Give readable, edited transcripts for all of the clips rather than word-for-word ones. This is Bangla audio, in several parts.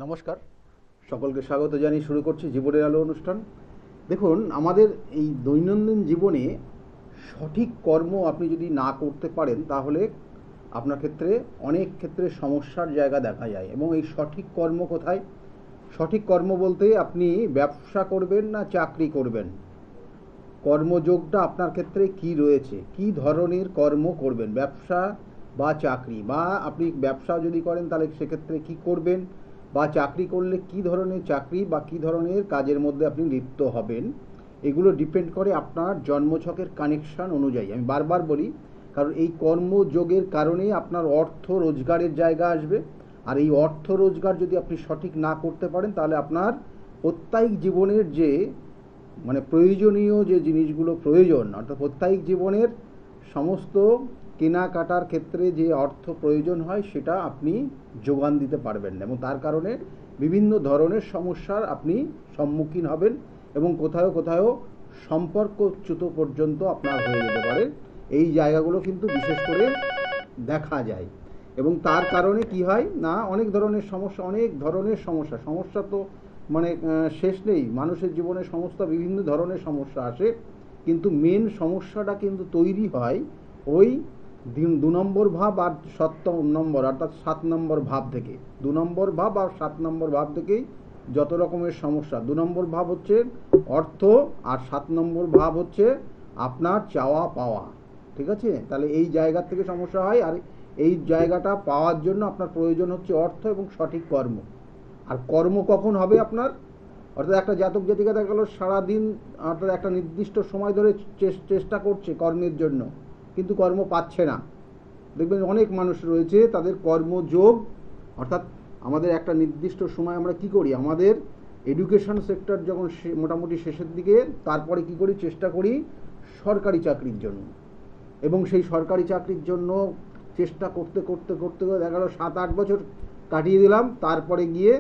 নমস্কার, সকলকে স্বাগত জানিয়ে শুরু করছি জীবনের আলো অনুষ্ঠান। দেখুন, আমাদের এই দৈনন্দিন জীবনে সঠিক কর্ম আপনি যদি না করতে পারেন তাহলে আপনার ক্ষেত্রে অনেক ক্ষেত্রে সমস্যার জায়গা দেখা যায়। এবং এই সঠিক কর্ম কোথায়? সঠিক কর্ম বলতে আপনি ব্যবসা করবেন না চাকরি করবেন, কর্মযোগটা আপনার ক্ষেত্রে কি রয়েছে, কি ধরনের কর্ম করবেন, ব্যবসা বা চাকরি, বা আপনি ব্যবসা যদি করেন তাহলে সেক্ষেত্রে কি করবেন, বা চাকরি করলে কি ধরনের চাকরি বা কি ধরনের কাজের মধ্যে আপনি লিপ্ত হবেন, এগুলো ডিপেন্ড করে আপনার জন্মছকের কানেকশান অনুযায়ী। আমি বারবার বলি, কারণ এই কর্মযোগের কারণে আপনার অর্থ রোজগারের জায়গা আসবে। আর এই অর্থ রোজগার যদি আপনি সঠিক না করতে পারেন তাহলে আপনার প্রত্যেক জীবনের যে প্রয়োজনীয় যে জিনিসগুলো প্রয়োজন, অর্থাৎ প্রত্যেক জীবনের সমস্ত কেনাকাটার ক্ষেত্রে যে অর্থ প্রয়োজন হয় সেটা আপনি যোগান দিতে পারবেন না, এবং তার কারণে বিভিন্ন ধরনের সমস্যার আপনি সম্মুখীন হবেন, এবং কোথাও কোথাও সম্পর্কচ্যুত পর্যন্ত আপনার হয়ে যেতে পারে। এই জায়গাগুলো কিন্তু বিশেষ করে দেখা যায়। এবং তার কারণে কি হয় না, অনেক ধরনের সমস্যা, অনেক ধরনের সমস্যা সমস্যা তো শেষ নেই। মানুষের জীবনে সমস্ত বিভিন্ন ধরনের সমস্যা আসে, কিন্তু মেন সমস্যাটা কিন্তু তৈরি হয় ওই 2 নম্বর ভাব আর 7 নম্বর, অর্থাৎ 7 নম্বর ভাব থেকে। 2 নম্বর ভাব আর 7 নম্বর ভাব থেকেই যত রকমের সমস্যা। 2 নম্বর ভাব হচ্ছে অর্থ, আর 7 নম্বর ভাব হচ্ছে আপনার চাওয়া পাওয়া। ঠিক আছে? তাহলে এই জায়গা থেকে সমস্যা হয়। আর এই জায়গাটা পাওয়ার জন্য আপনার প্রয়োজন হচ্ছে অর্থ এবং সঠিক কর্ম। আর কর্ম কখন হবে আপনার? অর্থাৎ একটা জাতক জাতিকা দেখা গেল সারাদিন, অর্থাৎ একটা নির্দিষ্ট সময় ধরে চেষ্টা করছে কর্মের জন্য, কিন্তু কর্ম পাচ্ছে না। দেখবেন অনেক মানুষ রয়েছে তাদের কর্মযোগ, অর্থাৎ আমাদের একটা নির্দিষ্ট সময় আমরা কি করি, আমাদের এডুকেশন সেক্টর যখন মোটামুটি শেষের দিকে, তারপরে কি করি, চেষ্টা করি সরকারি চাকরির জন্য। এবং সেই সরকারি চাকরির জন্য চেষ্টা করতে করতে করতে দেখা গেল 7-8 বছর কাটিয়ে দিলাম, তারপরে গিয়ে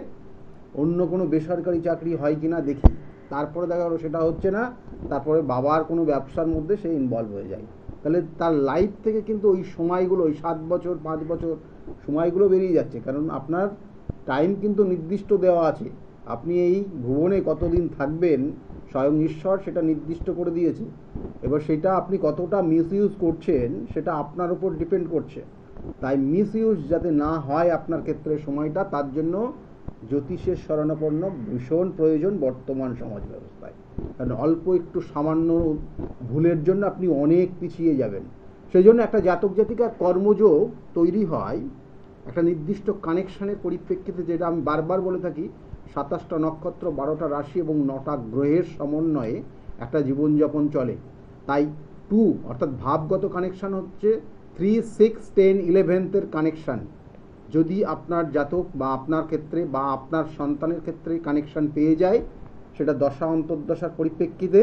অন্য কোনো বেসরকারি চাকরি হয় কিনা দেখি, তারপরে দেখা গেলো সেটা হচ্ছে না, তারপরে বাবার কোনো ব্যবসার মধ্যে সে ইনভলভ হয়ে যায়। তাহলে তার লাইফ থেকে কিন্তু ওই সময়গুলো, ওই 7 বছর 5 বছর সময়গুলো বেরিয়ে যাচ্ছে। কারণ আপনার টাইম কিন্তু নির্দিষ্ট দেওয়া আছে, আপনি এই ভুবনে কতদিন থাকবেন স্বয়ং ঈশ্বর সেটা নির্দিষ্ট করে দিয়েছে। এবার সেটা আপনি কতটা মিসইউজ করছেন সেটা আপনার উপর ডিপেন্ড করছে। তাই মিসইউজ যাতে না হয় আপনার ক্ষেত্রে সময়টা, তার জন্য জ্যোতিষের শরণাপন্ন ভীষণ প্রয়োজন বর্তমান সমাজ ব্যবস্থায়। কারণ অল্প একটু সামান্য ভুলের জন্য আপনি অনেক পিছিয়ে যাবেন। সেই জন্য একটা জাতক জাতিকার কর্মযোগ তৈরি হয় একটা নির্দিষ্ট কানেকশানের পরিপ্রেক্ষিতে, যেটা আমি বারবার বলে থাকি, 27টা নক্ষত্র, 12টা রাশি এবং 9টা গ্রহের সমন্বয়ে একটা জীবনযাপন চলে। তাই 2 অর্থাৎ ভাবগত কানেকশান হচ্ছে 3, 6, 10, 11 কানেকশান। যদি আপনার জাতক বা আপনার ক্ষেত্রে বা আপনার সন্তানের ক্ষেত্রে কানেকশান পেয়ে যায় সেটা দশা অন্তর্দশার পরিপ্রেক্ষিতে,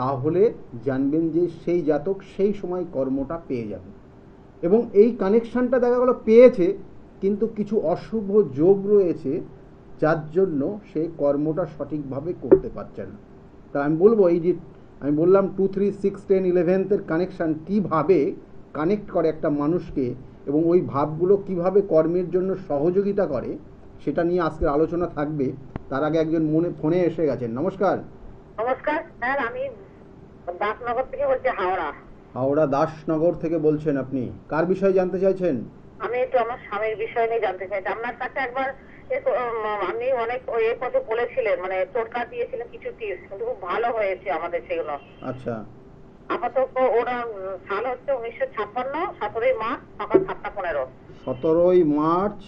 তাহলে জানবেন যে সেই জাতক সেই সময় কর্মটা পেয়ে যাবে। এবং এই কানেকশানটা দেখা গেল পেয়েছে, কিন্তু কিছু অশুভ যোগ রয়েছে যার জন্য সে কর্মটা সঠিকভাবে করতে পারছে না। তা আমি বলবো, এই যে আমি বললাম 2, 3, 6, 10, 11 কানেকশান কীভাবে কানেক্ট করে একটা মানুষকে, এবং ওই ভাবগুলো কিভাবে কর্মের জন্য সহযোগিতা করে, সেটা নিয়ে আজকের আলোচনা থাকবে। তার আগে একজন ফোনে এসে গেছেন। নমস্কার। নমস্কার স্যার, আমি দাসনগর থেকে বলছি, হাওড়া। হাওড়া দাসনগর থেকে বলছেন আপনি? কার বিষয়ে জানতে চাইছেন? আমি একটু আমার স্বামীর বিষয় নিয়ে জানতে চাইছি। আপনার কাছে একবার আপনি অনেক এর পথে বলেছিলেন, মানে টোটকা দিয়েছিলেন কিছু টিপস, কিন্তু খুব ভালো হয়েছে আমাদের সেগুলো। আচ্ছা। আপাতত ওরা সাল হচ্ছে 1956, 17ই মার্চ সকাল 7টা 15। 17ই মার্চ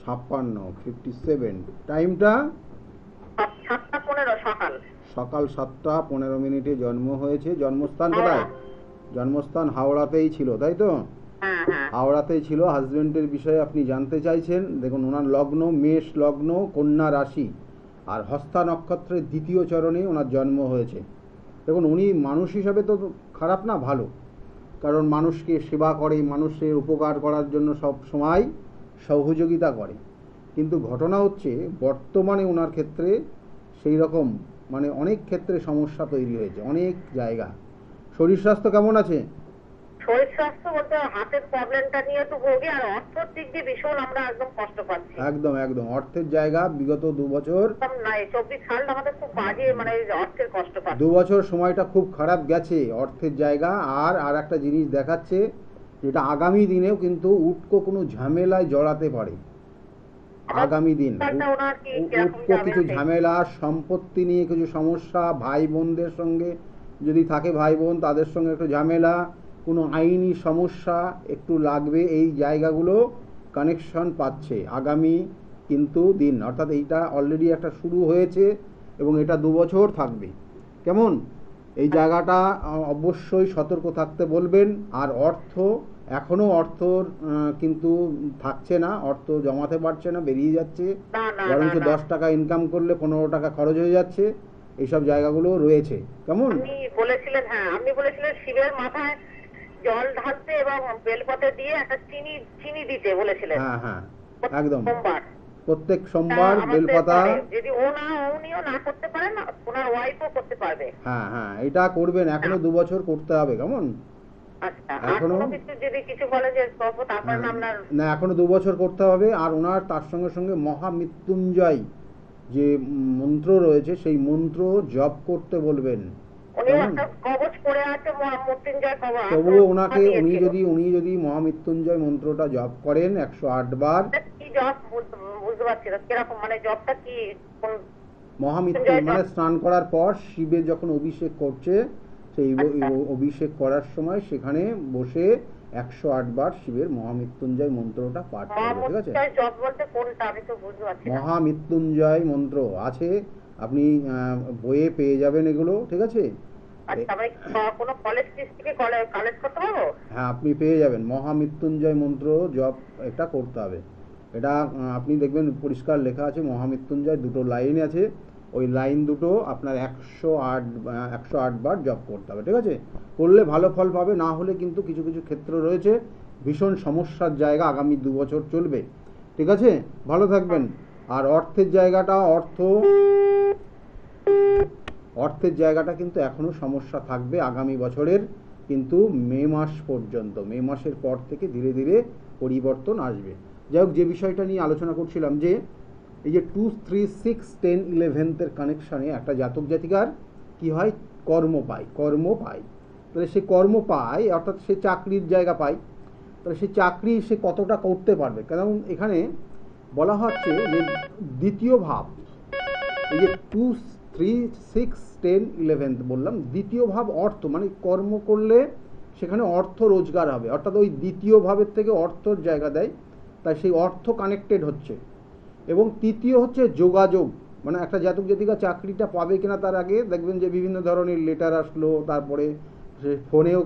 ছাপ্পান্ন 57, টাইমটা? 7টা 15 সকাল। সকাল 7টা 15 জন্ম হয়েছে। জন্মস্থান কোথায়? হাওড়া। জন্মস্থান হাওড়াতেই ছিল, তাই তো? হ্যাঁ হ্যাঁ। হাওড়াতেই ছিল। হাজবেন্ডের বিষয়ে আপনি জানতে চাইছেন। দেখুন, ওনার লগ্ন মেষ লগ্ন, কন্যা রাশি, আর হস্তা নক্ষত্রের 2য় চরণে ওনার জন্ম হয়েছে। দেখুন, উনি মানুষ হিসাবে তো খারাপ না, ভালো। কারণ মানুষকে সেবা করে, মানুষের উপকার করার জন্য সব সময় সহযোগিতা করে। কিন্তু ঘটনা হচ্ছে বর্তমানে ওনার ক্ষেত্রে সেই রকম অনেক ক্ষেত্রে সমস্যা তৈরি হয়েছে, অনেক জায়গা। শরীর স্বাস্থ্য কেমন আছে? শরীর স্বাস্থ্য বলতে হাতের প্রবলেমটা নিয়ে একটু ভোগী, আর অর্থের দিক দিয়ে ভীষণ আমরা একদম কষ্ট পাচ্ছি। একদম একদম অর্থের জায়গা বিগত 2 বছর, একদম নাই, 24 সালটা আমাদের খুব বাজে, মানে এই যে অর্থের কষ্ট পাচ্ছি। 2 বছর সময়টা খুব খারাপ গেছে অর্থের জায়গা। আর একটা জিনিস দেখাচ্ছে, যেটা আগামী দিনেও কিন্তু উটকো কোনো ঝামেলায় জড়াতে পারে। আগামী দিন ওনার কি কিরকম উটকো যাবে কিছু সেই- ঝামেলা, সম্পত্তি নিয়ে কিছু সমস্যা, ভাই বোনদের সঙ্গে যদি থাকে ভাই বোন তাদের সঙ্গে একটু ঝামেলা, কোনো আইনি সমস্যা একটু লাগবে, এই জায়গাগুলো কানেকশন পাচ্ছে আগামী কিন্তু দিন। অর্থাৎ এইটা অলরেডি একটা শুরু হয়েছে এবং এটা 2 বছর থাকবে। কেমন? এই জায়গাটা অবশ্যই সতর্ক থাকতে বলবেন। আর অর্থ এখনও অর্থর কিন্তু থাকছে না, অর্থ জমাতে পারছে না, বেরিয়ে যাচ্ছে। না না না বরঞ্চ না। 10 টাকা ইনকাম করলে 15 টাকা খরচ হয়ে যাচ্ছে। এইসব জায়গাগুলো রয়েছে। কেমন? আপনি বলেছিলেন, হ্যাঁ আপনি বলেছিলেন শিবের মাথায় জল ঢালতে এবং বেলপাতা দিয়ে একটা চিনি চিনি দিতে বলেছিলেন। হ্যাঁ হ্যাঁ একদম। সোমবার প্রত্যেক সোমবার বেলপাতা। যদি উনিও না করতে পারেন, ওনার ওয়াইফও করতে পারবে। হ্যাঁ হ্যাঁ এটা করবেন, এখনো 2 বছর করতে হবে। কেমন? আচ্ছা, আর এখনো কোনো কিছু যদি কিছু বলে যে প্রভু তারপরে না আপনার না, এখনো 2 বছর করতে হবে। আর ওনার তার সঙ্গে সঙ্গে মহামৃত্যুঞ্জয় যে মন্ত্র রয়েছে সেই মন্ত্র জপ করতে বলবেন। উনিও কেমন? একটা কবচ পড়ে আছে, মৃত্যুঞ্জয় কবচ। তবুও ওনাকে উনি যদি মহামৃত্যুঞ্জয় মন্ত্রটা জপ করেন 108 বার। কি জব বুঝতে পারছি না কিরকম, মানে জবটা কি কোন মহামৃত্যুঞ্জয় মানে স্নান করার পর শিবের যখন অভিষেক করছে, সেই অভিষেক করার সময় সেখানে বসে 108 বার শিবের মহামৃত্যুঞ্জয় মন্ত্রটা পাঠ করবে। ঠিক আছে? জব বলতে কোনটা আমি তো বুঝতে পারছি না। মহামৃত্যুঞ্জয় মন্ত্র আছে, আপনি বইয়ে পেয়ে যাবেন এগুলো। ঠিক আছে? আচ্ছা, আমি কোনো কলেজ থেকে কালেক্ট করতে পারবো? হ্যাঁ আপনি পেয়ে যাবেন মহামৃত্যুঞ্জয় মন্ত্র জপ, এটা করতে হবে। এটা আপনি দেখবেন পরিষ্কার লেখা আছে মহামৃত্যুঞ্জয়, 2টো লাইন আছে, ওই লাইন দুটো আপনার 108 বার জপ করতে হবে। ঠিক আছে? করলে ভালো ফল পাবে, না হলে কিন্তু কিছু কিছু ক্ষেত্র রয়েছে ভীষণ সমস্যার জায়গা, আগামী 2 বছর চলবে। ঠিক আছে? ভালো থাকবেন। আর অর্থের জায়গাটা কিন্তু এখনো সমস্যা থাকবে আগামী বছরের, কিন্তু মে মাস পর্যন্ত। মে মাসের পর থেকে ধীরে ধীরে পরিবর্তন আসবে। যাই হোক, যে বিষয়টা নিয়ে আলোচনা করছিলাম, যে এই যে 2, 3, 6, 10, 11 কানেকশানে একটা জাতক জাতিকার কি হয়, কর্ম পায়। তাহলে সে কর্ম পায়, অর্থাৎ সে চাকরির জায়গা পায়। তাহলে সে চাকরি সে কতটা করতে পারবে? কারণ এখানে বলা হচ্ছে যে দ্বিতীয় ভাব, এই যে 2, 3, 6, 10, 11 বললাম, দ্বিতীয় ভাব অর্থ, মানে কর্ম করলে সেখানে অর্থ রোজগার হবে, অর্থাৎ ওই দ্বিতীয় ভাবের থেকে অর্থর জায়গা দেয়, তাই সেই অর্থ কানেক্টেড হচ্ছে। এবং তৃতীয় হচ্ছে যোগাযোগ, মানে একটা জাতক জাতিকা চাকরিটা পাবে কিনা তার আগে দেখবেন যে বিভিন্ন ধরনের লেটার আসলো, তারপরে সে ফোনেও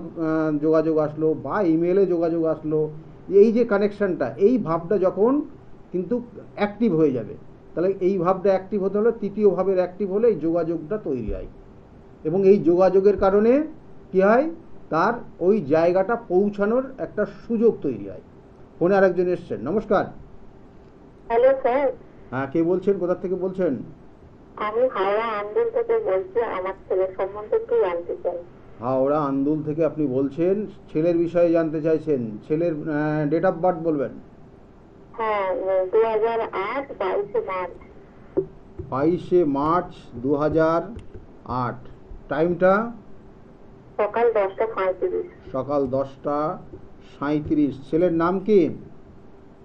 যোগাযোগ আসলো বা ইমেলে যোগাযোগ আসলো। এই যে কানেকশানটা, এই ভাবটা যখন কিন্তু অ্যাক্টিভ হয়ে যাবে, তাহলে এই ভাবটা অ্যাক্টিভ হতে হলে তৃতীয় ভাবের অ্যাক্টিভ হলে এই যোগাযোগটা তৈরি হয়, এবং এই যোগাযোগের কারণে কি হয়, তার ওই জায়গাটা পৌঁছানোর একটা সুযোগ তৈরি হয়। ফোনে আরেকজন এসছেন। নমস্কার। Hello sir. হ্যাঁ, কে বলছেন, কোথা থেকে বলছেন? আমি হাওড়া আন্দোল থেকে বলছি, আমার ছেলের সম্বন্ধে একটু জানতে চাই। হাওড়া আন্দুল থেকে আপনি বলছেন, ছেলের বিষয়ে জানতে চাইছেন। ছেলের ডেট অফ বার্থ বলবেন? হ্যাঁ, 2008, 22 মার্চ। 22 মার্চ 2008। টাইমটা? সকাল 10:35। সকাল 10:37। ছেলের নাম কি?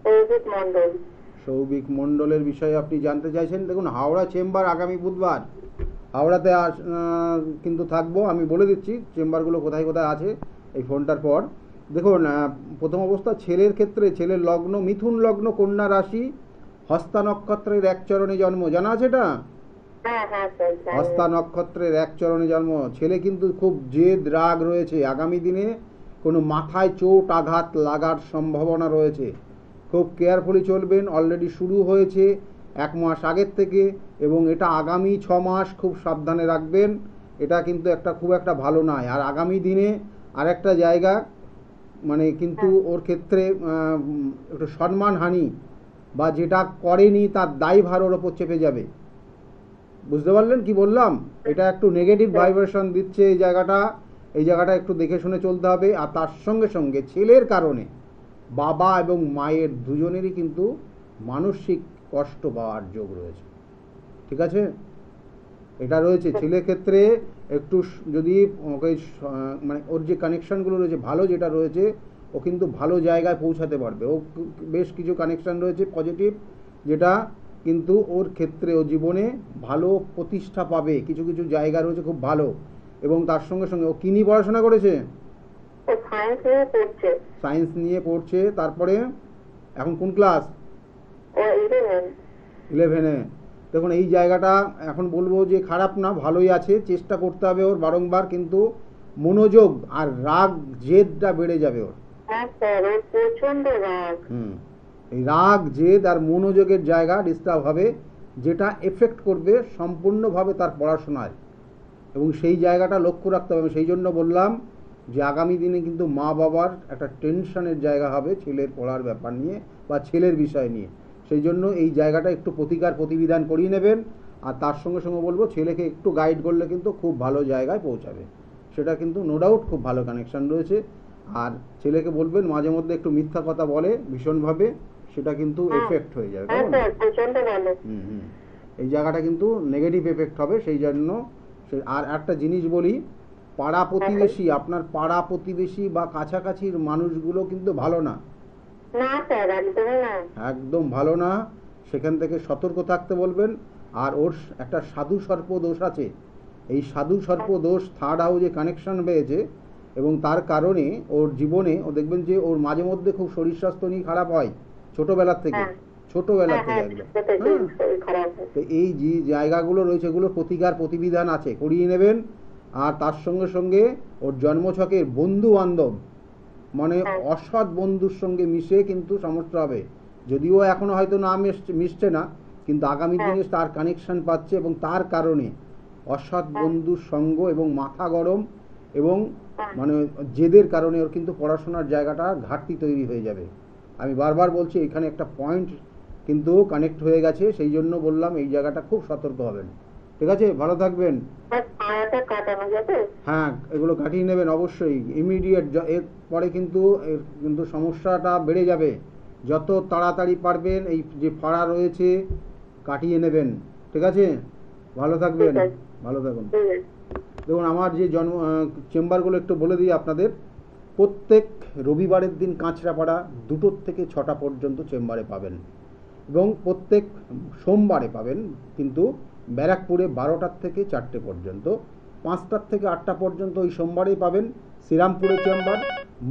সৌভিক মন্ডল। সৌভিক মণ্ডলের বিষয়ে আপনি জানতে চাইছেন। দেখুন, হাওড়া চেম্বার আগামী বুধবার হাওড়াতে কিন্তু থাকবো। আমি বলে দিচ্ছি চেম্বারগুলো কোথায় কোথায় আছে এই ফোনটার পর। দেখুন, প্রথম অবস্থা ছেলের ক্ষেত্রে, ছেলের লগ্ন মিথুন লগ্ন, কন্যা রাশি, হস্তা নক্ষত্রের 1 চরণে জন্ম। জানা আছে এটা? হ্যাঁ হ্যাঁ স্যার, জানি। হস্তা নক্ষত্রের 1 চরণে জন্ম। ছেলে কিন্তু খুব জেদ রাগ রয়েছে, আগামী দিনে কোনো মাথায় চোট আঘাত লাগার সম্ভাবনা রয়েছে। খুব কেয়ারফুলি চলবেন। অলরেডি শুরু হয়েছে 1 মাস আগের থেকে, এবং এটা আগামী 6 মাস খুব সাবধানে রাখবেন। এটা কিন্তু খুব একটা ভালো নয়। আর আগামী দিনে আরেকটা জায়গা, মানে কিন্তু ওর ক্ষেত্রে একটু সম্মানহানি বা যেটা করেনি তার দায়ভার ওর ওপর চেপে যাবে। বুঝতে পারলেন কি বললাম? এটা একটু নেগেটিভ ভাইব্রেশন দিচ্ছে এই জায়গাটা। এই জায়গাটা একটু দেখে শুনে চলতে হবে। আর তার সঙ্গে সঙ্গে ছেলের কারণে বাবা এবং মায়ের দুজনেরই কিন্তু মানসিক কষ্ট পাওয়ার যোগ রয়েছে, ঠিক আছে? এটা রয়েছে ছেলের ক্ষেত্রে। একটু যদি ওকে মানে ওর যে কানেকশানগুলো রয়েছে ভালো যেটা রয়েছে, ও কিন্তু ভালো জায়গায় পৌঁছাতে পারবে। ও বেশ কিছু কানেকশান রয়েছে পজিটিভ, যেটা কিন্তু ওর ক্ষেত্রে ও জীবনে ভালো প্রতিষ্ঠা পাবে। কিছু কিছু জায়গা রয়েছে খুব ভালো। এবং তার সঙ্গে সঙ্গে ও কী নিয়ে পড়াশোনা করেছে? সায়েন্স নিয়ে পড়ছে। তারপরে এখন কোন ক্লাস? 11-এ। দেখুন এই জায়গাটা এখন বলবো যে খারাপ না, ভালোই আছে। চেষ্টা করতে হবে ওর বারংবার, কিন্তু মনোযোগ আর রাগ জেদটা বেড়ে যাবে ওর। এই রাগ জেদ আর মনোযোগের জায়গা ডিস্টার্ব হবে, যেটা এফেক্ট করবে সম্পূর্ণভাবে তার পড়াশোনায়। এবং সেই জায়গাটা লক্ষ্য রাখতে হবে। সেই জন্য বললাম যে আগামী দিনে কিন্তু মা বাবার একটা টেনশনের জায়গা হবে ছেলের পড়ার ব্যাপার নিয়ে বা ছেলের বিষয় নিয়ে। সেই জন্য এই জায়গাটা একটু প্রতিবিধান করিয়ে নেবেন। আর তার সঙ্গে সঙ্গে বলবো ছেলেকে একটু গাইড করলে কিন্তু খুব ভালো জায়গায় পৌঁছাবে। সেটা কিন্তু নো ডাউট খুব ভালো কানেকশান রয়েছে। আর ছেলেকে বলবেন মাঝে মধ্যে একটু মিথ্যা কথা বলে ভীষণভাবে, সেটা কিন্তু এফেক্ট হয়ে যাবে। এই জায়গাটা কিন্তু নেগেটিভ এফেক্ট হবে। সেই জন্য আর একটা জিনিস বলি, পাড়া প্রতিবেশী, আপনার পাড়া প্রতিবেশী বা কাছাকাছির মানুষগুলো কিন্তু ভালো না, একদম ভালো না। সেখান থেকে সতর্ক থাকতে বলবেন। আর ওর একটা সাধু সর্প দোষ আছে। এই সাধু সর্প দোষ থার্ড হাউসে কানেকশন পেয়েছে, এবং তার কারণে ওর জীবনে ও দেখবেন যে ওর মাঝে মধ্যে খুব শরীর স্বাস্থ্য নিয়ে খারাপ হয় ছোটবেলার থেকে একদম। তো এই যে জায়গাগুলো রয়েছে এগুলোর প্রতিবিধান আছে, করিয়ে নেবেন। আর তার সঙ্গে সঙ্গে ওর জন্মছকের বন্ধু বান্ধব, মানে অসৎ বন্ধুর সঙ্গে মিশে কিন্তু সমস্যা হবে। যদিও এখনো হয়তো না মিশছে না, কিন্তু আগামী দিনে তার কানেকশন পাচ্ছে, এবং তার কারণে অসৎ বন্ধুর সঙ্গ এবং মাথা গরম এবং মানে জেদের কারণে ওর কিন্তু পড়াশোনার জায়গাটা ঘাটতি তৈরি হয়ে যাবে। আমি বারবার বলছি এখানে একটা পয়েন্ট কিন্তু কানেক্ট হয়ে গেছে। সেই জন্য বললাম এই জায়গাটা খুব সতর্ক হবেন, ঠিক আছে? ভালো থাকবেন। হ্যাঁ, এগুলো কাটিয়ে নেবেন অবশ্যই ইমিডিয়েট। এর পরে কিন্তু সমস্যাটা বেড়ে যাবে। যত তাড়াতাড়ি পারবেন এই যে ফাড়া রয়েছে কাটিয়ে নেবেন, ঠিক আছে? ভালো থাকবেন, ভালো থাকুন। দেখুন আমার যে চেম্বারগুলো একটু বলে দিই আপনাদের। প্রত্যেক রবিবারের দিন কাঁচরাপাড়া 2টো থেকে 6টা পর্যন্ত চেম্বারে পাবেন, এবং প্রত্যেক সোমবারে পাবেন কিন্তু ব্যারাকপুরে 12টার থেকে 4টে পর্যন্ত। 5টার থেকে 8টা পর্যন্ত ওই সোমবারেই পাবেন শ্রীরামপুরে চেম্বার।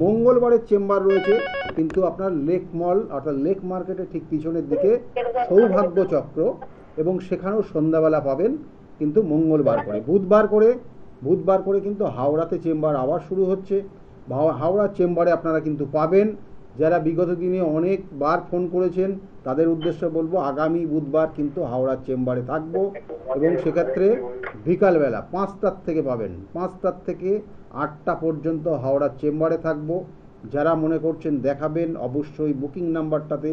মঙ্গলবারের চেম্বার রয়েছে কিন্তু আপনার লেক মল অর্থাৎ লেক মার্কেটের ঠিক পিছনের দিকে সৌভাগ্য চক্র, এবং সেখানেও সন্ধ্যাবেলা পাবেন কিন্তু মঙ্গলবার করে। বুধবার করে কিন্তু হাওড়াতে চেম্বার আবার শুরু হচ্ছে। হাওড়া চেম্বারে আপনারা কিন্তু পাবেন। যারা বিগত দিনে অনেকবার ফোন করেছেন তাদের উদ্দেশ্যে বলবো আগামী বুধবার কিন্তু হাওড়ার চেম্বারে থাকবো, এবং সেক্ষেত্রে বিকালবেলা 5টার থেকে পাবেন। 5টার থেকে 8টা পর্যন্ত হাওড়ার চেম্বারে থাকবো। যারা মনে করছেন দেখাবেন অবশ্যই বুকিং নাম্বারটাতে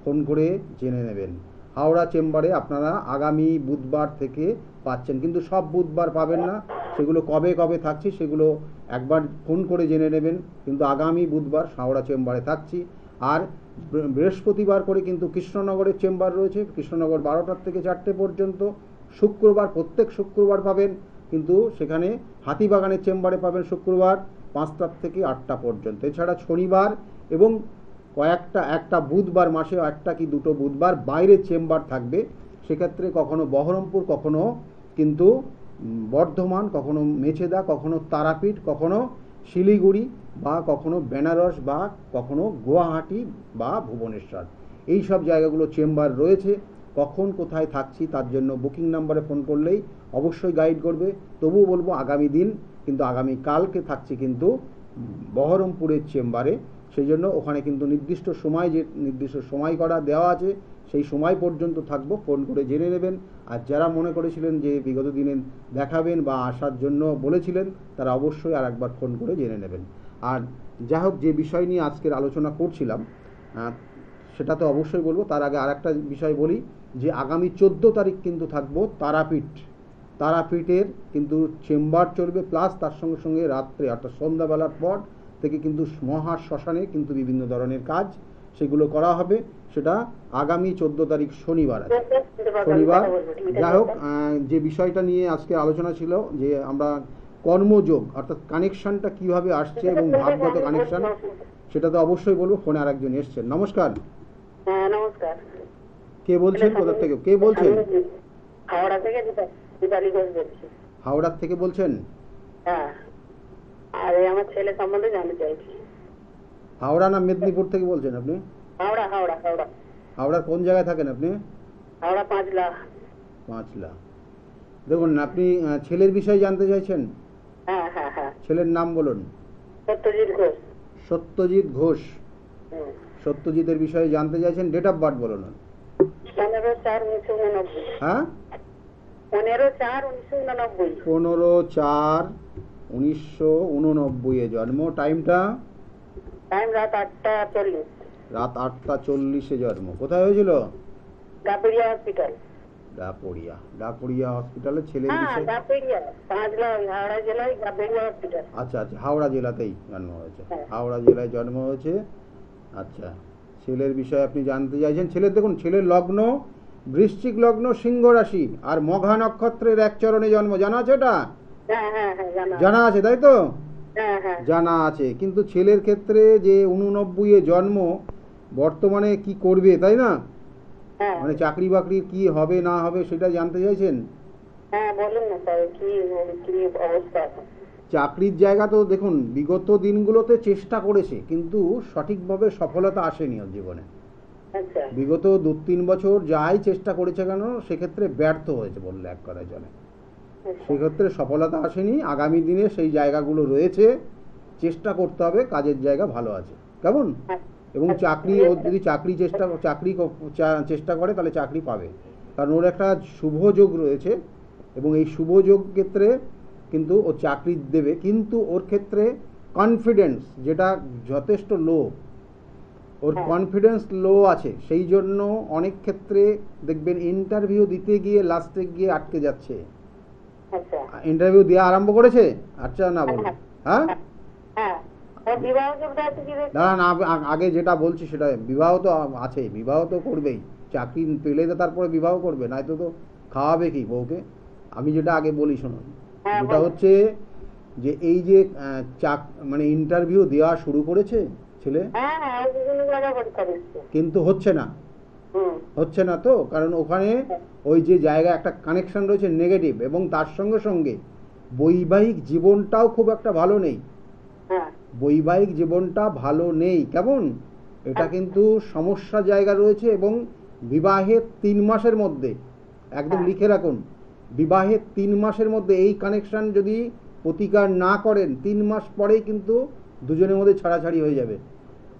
ফোন করে জেনে নেবেন। হাওড়া চেম্বারে আপনারা আগামী বুধবার থেকে পাচ্ছেন, কিন্তু সব বুধবার পাবেন না। সেগুলো কবে থাকছে সেগুলো একবার ফোন করে জেনে নেবেন। কিন্তু আগামী বুধবার হাওড়া চেম্বারে থাকছি। আর বৃহস্পতিবার করে কিন্তু কৃষ্ণনগরের চেম্বার রয়েছে, কৃষ্ণনগর 12টার থেকে 4টে পর্যন্ত। প্রত্যেক শুক্রবার পাবেন, কিন্তু সেখানে হাতিবাগানের চেম্বারে পাবেন শুক্রবার 5টার থেকে 8টা পর্যন্ত। এছাড়া শনিবার এবং একটা বুধবার, মাসে একটা কি 2টো বুধবার বাইরের চেম্বার থাকবে। সেক্ষেত্রে কখনো বহরমপুর, কখনো কিন্তু বর্ধমান, কখনো মেছেদা, কখনো তারাপীঠ, কখনো শিলিগুড়ি, বা কখনো বেনারস, বা কখনো গুয়াহাটি বা ভুবনেশ্বর। এই সব জায়গাগুলো চেম্বার রয়েছে। কখন কোথায় থাকছি তার জন্য বুকিং নাম্বারে ফোন করলেই অবশ্যই গাইড করবে। তবুও বলবো আগামী কালকে থাকছি কিন্তু বহরমপুরের চেম্বারে। সেই জন্য ওখানে কিন্তু নির্দিষ্ট সময় করা দেওয়া আছে, সেই সময় পর্যন্ত থাকবো। ফোন করে জেনে নেবেন। আর যারা মনে করেছিলেন যে বিগত দিনে দেখাবেন বা আসার জন্য বলেছিলেন তারা অবশ্যই আর একবার ফোন করে জেনে নেবেন। আর যাই হোক, যে বিষয় নিয়ে আজকের আলোচনা করছিলাম সেটা তো অবশ্যই বলবো। তার আগে আর একটা বিষয় বলি যে আগামী 14 তারিখ কিন্তু থাকবো তারাপীঠ তারাপীঠের কিন্তু চেম্বার চলবে, প্লাস তার সঙ্গে সঙ্গে রাত্রে অর্থাৎ সন্ধ্যাবেলার পর থেকে কিন্তু মহা শ্মশানে কিন্তু বিভিন্ন ধরনের কাজ সেগুলো করা হবে। সেটা আগামী 14 তারিখ শনিবার আছে, শনিবার। যাই হোক, যে বিষয়টা নিয়ে আজকে আলোচনা ছিল যে আমরা কর্মযোগ অর্থাৎ কানেকশনটা কিভাবে আসছে এবং ভাবগত কানেকশন, সেটা তো অবশ্যই বলবো। ফোনে আরেকজন এসছেন। নমস্কার। হ্যাঁ নমস্কার। কে বলছেন, কোথা থেকে কে বলছেন? হাওড়া থেকে দীপালি ঘোষ বলছি। হাওড়ার থেকে বলছেন? হ্যাঁ, আর আমার ছেলে সম্বন্ধে জানতে চাইছি। হাওড়া না মেদিনীপুর থেকে বলছেন আপনি? হাওড়া হাওড়া হাওড়া। হাওড়ার কোন জায়গায় থাকেন আপনি? হাওড়া পাঁচলা। পাঁচলা। দেখুন, আপনি ছেলের বিষয়ে জানতে চাইছেন? হ্যাঁ হ্যাঁ হ্যাঁ। ছেলের নাম বলুন। সত্যজিৎ ঘোষ। সত্যজিৎ ঘোষ। সত্যজিতের বিষয়ে জানতে চাইছেন। ডেট অফ বার্থ বলুন। 15/4/1989। হ্যাঁ, 15/4/1989। 15/4/1989 এ জন্ম। টাইমটা? টাইম রাত 8:40। রাত 8:40 জন্ম। কোথায় হয়েছিল? ডাপুরিয়া হসপিটাল। ডাপুরিয়া। ডাপুরিয়া হসপিটালে ছেলের হ্যাঁ বিষয়ে? ডাপুরিয়া, পাঁচলা, হাওড়া জেলায় ডাপুরিয়া হসপিটাল। আচ্ছা আচ্ছা, হাওড়া জেলাতেই জন্ম হয়েছে। হ্যাঁ। হাওড়া জেলায় জন্ম হয়েছে। আচ্ছা, ছেলের বিষয়ে আপনি জানতে চাইছেন। ছেলের, দেখুন, ছেলের লগ্ন বৃশ্চিক লগ্ন, সিংহ রাশি, আর মঘা নক্ষত্রের এক চরণে জন্ম। জানা আছে এটা? হ্যাঁ হ্যাঁ হ্যাঁ জানা আছে, তাই তো? হ্যাঁ হ্যাঁ। জানা আছে। কিন্তু ছেলের ক্ষেত্রে যে 89 এ জন্ম, বর্তমানে কি করবে, তাই না? হ্যাঁ মানে চাকরি বাকরির কি হবে না হবে সেটা জানতে চাইছেন? হ্যাঁ বলুন না স্যার, কি কি অবস্থা? চাকরির জায়গা তো দেখুন বিগত দিনগুলোতে চেষ্টা করেছে, কিন্তু সঠিকভাবে সফলতা আসেনি ওর জীবনে। আচ্ছা বিগত 2-3 বছর যাই চেষ্টা করেছে কেন, সেক্ষেত্রে ব্যর্থ হয়েছে বললে এক কথায় চলে। আচ্ছা। সেক্ষেত্রে সফলতা আসেনি। আগামী দিনে সেই জায়গাগুলো রয়েছে, চেষ্টা করতে হবে। কাজের জায়গা ভালো আছে, কেমন? এবং চাকরি, ও যদি চাকরি চেষ্টা করে তাহলে চাকরি পাবে, কারণ ওর একটা শুভ যোগ রয়েছে এবং এই শুভ যোগ ক্ষেত্রে কিন্তু ও চাকরি দেবে। কিন্তু ওর ক্ষেত্রে কনফিডেন্স যেটা যথেষ্ট লো, ওর কনফিডেন্স লো আছে, সেই জন্য অনেক ক্ষেত্রে দেখবেন ইন্টারভিউ দিতে গিয়ে লাস্টে গিয়ে আটকে যাচ্ছে। আচ্ছা। ইন্টারভিউ দেওয়া আরম্ভ করেছে? আচ্ছা, না বলুন। হ্যাঁ হ্যাঁ, ওর বিবাহ যোগটা আছে কি দেখুন? দাঁড়ান, আগে যেটা বলছি সেটা, বিবাহ তো আছে, বিবাহ তো করবেই। চাকরি পেলে তো তারপরে বিবাহ করবে, নয়তো তো খাওয়াবে কি বউকে? আমি যেটা আগে বলি শুনুন, হ্যাঁ, যেটা বলুন। হচ্ছে যে এই যে মানে ইন্টারভিউ দেওয়া শুরু করেছে ছেলে, হ্যাঁ হ্যাঁ, ও বিভিন্ন জায়গায় পরীক্ষা দিচ্ছে। কিন্তু হচ্ছে না। হুম। হচ্ছে না তো, কারণ ওখানে ওই যে জায়গায় একটা কানেকশন রয়েছে নেগেটিভ, এবং তার সঙ্গে সঙ্গে বৈবাহিক জীবনটাও খুব একটা ভালো নেই। হ্যাঁ বৈবাহিক জীবনটা ভালো নেই, কেমন? এটা কিন্তু সমস্যা জায়গা রয়েছে। এবং বিবাহের 3 মাসের মধ্যে, একদম লিখে রাখুন, বিবাহের 3 মাসের মধ্যে এই কানেকশন যদি প্রতিকার না করেন, 3 মাস পরেই কিন্তু দুজনের মধ্যে ছাড়াছাড়ি হয়ে যাবে।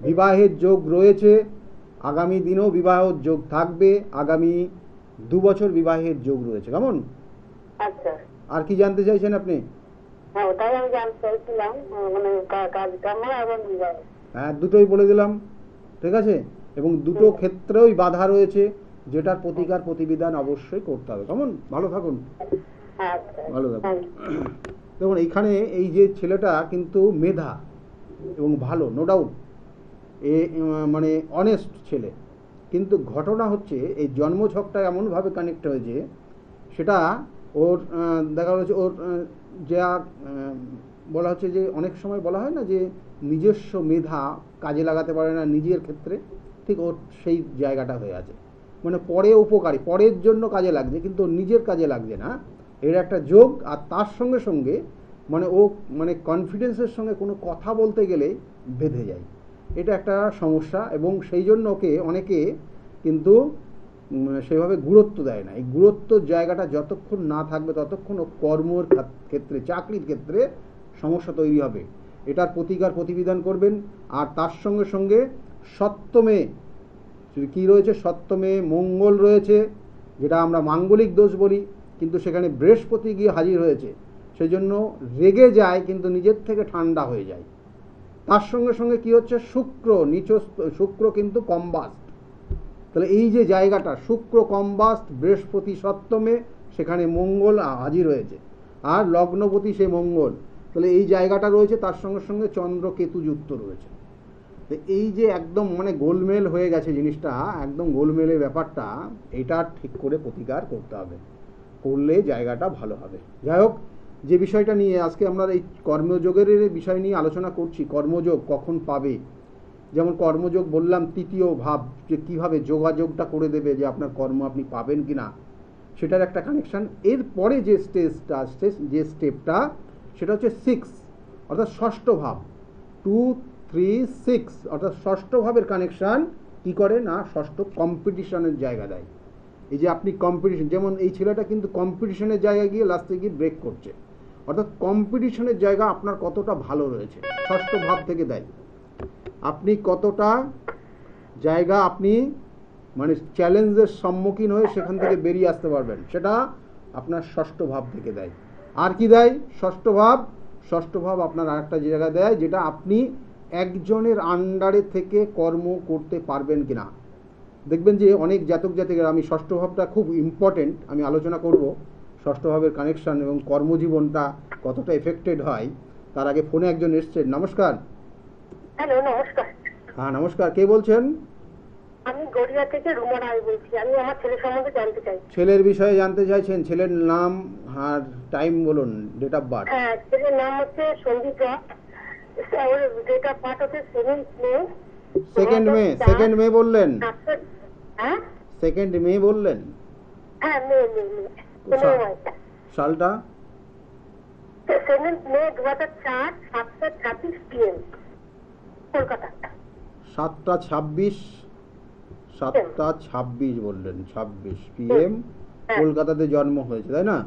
বিবাহের যোগ রয়েছে, আগামী দিনেও বিবাহ যোগ থাকবে, আগামী 2 বছর বিবাহের যোগ রয়েছে, কেমন? আচ্ছা। আর কি জানতে চাইছেন আপনি? হ্যাঁ, ওটাই আমি জানতে চাইছিলাম, মানে কাজ কর্ম এবং বিবাহ। হ্যাঁ, দুটোই বলে দিলাম, ঠিক আছে? এবং দুটো ক্ষেত্রেই বাধা রয়েছে, যেটার প্রতিকার প্রতিবিধান অবশ্যই করতে হবে, কেমন? ভালো থাকুন, আচ্ছা, ভালো থাকুন। Thank you. দেখুন, এইখানে এই যে ছেলেটা কিন্তু মেধা এবং ভালো, নো ডাউট, মানে অনেস্ট ছেলে। কিন্তু ঘটনা হচ্ছে এই জন্মছকটা এমনভাবে কানেক্ট হয়েছে, সেটা ওর দেখা যাচ্ছে ওর যা বলা হচ্ছে যে অনেক সময় বলা হয় না যে নিজস্ব মেধা কাজে লাগাতে পারে না নিজের ক্ষেত্রে, ঠিক ওর সেই জায়গাটা হয়ে আছে। মানে পরে উপকারী, পরের জন্য কাজে লাগছে, কিন্তু নিজের কাজে লাগছে না। এর একটা যোগ। আর তার সঙ্গে সঙ্গে মানে ও মানে কনফিডেন্সের সঙ্গে কোনো কথা বলতে গেলে বেঁধে যায়, এটা একটা সমস্যা। এবং সেই জন্য ওকে অনেকে কিন্তু সেভাবে গুরুত্ব দেয় না। এই গুরুত্বর জায়গাটা যতক্ষণ না থাকবে ততক্ষণ ও কর্মর ক্ষেত্রে, চাকরির ক্ষেত্রে সমস্যা তৈরি হবে। এটার প্রতিকার প্রতিবিধান করবেন। আর তার সঙ্গে সঙ্গে সপ্তমে কী রয়েছে? সপ্তমে মঙ্গল রয়েছে, যেটা আমরা মাঙ্গলিক দোষ বলি, কিন্তু সেখানে বৃহস্পতি গিয়ে হাজির হয়েছে। সেই জন্য রেগে যায়, কিন্তু নিজের থেকে ঠান্ডা হয়ে যায়। তার সঙ্গে সঙ্গে কি হচ্ছে? শুক্র নিচস্থ, শুক্র কিন্তু কম্বাস্ট। তাহলে এই যে জায়গাটা, শুক্র কম্বাস্ট, বৃহস্পতি সপ্তমে, সেখানে মঙ্গল হাজির হয়েছে, আর লগ্নপতি সে মঙ্গল, তাহলে এই জায়গাটা রয়েছে, তার সঙ্গে সঙ্গে চন্দ্র কেতু যুক্ত রয়েছে। তো এই যে একদম মানে গোলমেল হয়ে গেছে জিনিসটা, একদম গোলমেলের ব্যাপারটা, এটা ঠিক করে প্রতিকার করতে হবে, করলে জায়গাটা ভালো হবে। যাই হোক, যে বিষয়টা নিয়ে আজকে আমরা এই কর্মযোগের বিষয় নিয়ে আলোচনা করছি, কর্মযোগ কখন পাবে, যেমন কর্মযোগ বললাম তৃতীয় ভাব, যে কীভাবে যোগাযোগটা করে দেবে যে আপনার কর্ম আপনি পাবেন কি না, সেটার একটা কানেকশান। এরপরে যে স্টেজটা আসছে, যে স্টেপটা, সেটা হচ্ছে 6, অর্থাৎ ষষ্ঠ ভাব, 2, 3, 6, অর্থাৎ ষষ্ঠ ভাবের কানেকশান কী করে না, ষষ্ঠ কম্পিটিশনের জায়গা দেয়। এই যে আপনি কম্পিটিশন, যেমন এই ছেলেটা কিন্তু কম্পিটিশনের জায়গায় গিয়ে লাস্টে গিয়ে ব্রেক করছে, অর্থাৎ কম্পিটিশনের জায়গা আপনার কতটা ভালো রয়েছে ষষ্ঠ ভাব থেকে দেয়। আপনি কতটা জায়গা আপনি মানে চ্যালেঞ্জের সম্মুখীন হয়ে সেখান থেকে বেরিয়ে আসতে পারবেন, সেটা আপনার ষষ্ঠ ভাব থেকে দেয়। আর কি দেয় ষষ্ঠ ভাব? ষষ্ঠ ভাব আপনার আরেকটা জায়গা দেয়, যেটা আপনি একজনের আন্ডারে থেকে কর্ম করতে পারবেন কিনা। দেখবেন যে অনেক জাতক জাতিকার, আমি ষষ্ঠ ভাবটা খুব ইম্পর্টেন্ট, আমি আলোচনা করব ষষ্ঠ ভাবের কানেকশন এবং কর্মজীবনটা কতটা এফেক্টেড হয়। তার আগে ফোনে একজন এসছেন। নমস্কার। হ্যালো, নমস্কার। হ্যাঁ নমস্কার, কে বলছেন? আমি গড়িয়া থেকে রুমা রায় বলছি। আমি আমার ছেলের সম্বন্ধে জানতে চাই। ছেলের বিষয়ে জানতে চাইছেন? ছেলের নাম আর টাইম বলুন, ডেট অফ বার্থ। হ্যাঁ, ছেলের নাম হচ্ছে সন্দীপ রায়। ওর ডেট অফ বার্থ হচ্ছে 7 মে। সেকেন্ড মে বললেন? হ্যাঁ, সেকেন্ড মে বললেন? হ্যাঁ, মে। সালটা? 7 মে 2004, 7:26 PM, কলকাতা। 7:26 বললেন, 26 PM কলকাতাতে জন্ম হয়েছে, তাই না?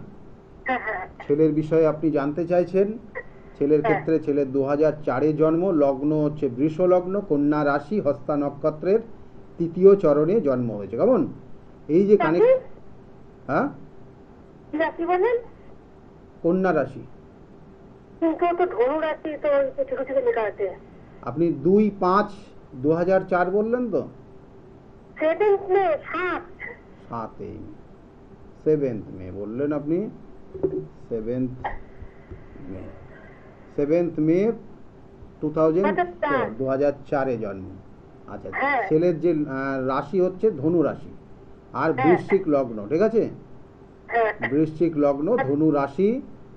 হ্যাঁ। ছেলের বিষয়ে আপনি জানতে চাইছেন। ছেলের ক্ষেত্রে ছেলের 2004-এ জন্ম, লগ্ন হচ্ছে বৃষ লগ্ন, কন্যা রাশি, হস্তা নক্ষত্রের তৃতীয় চরণে জন্ম হয়েছে। কেমন এই যে কানেক্ট? হ্যাঁ, রাশি বলেন? কন্যা রাশি। কিন্তু তো ধনু রাশি তো ছোট ছোট লেখা আছে। আপনি 2-5-2004 বললেন তো? 7 মে, 7 মে বললেন আপনি। 7 মে 2004-এ জন্ম। আচ্ছা, ছেলের যে রাশি হচ্ছে ধনু রাশি আর বৃশ্চিক লগ্ন, ঠিক আছে? বৃশ্চিক লগ্ন, ধনু রাশি,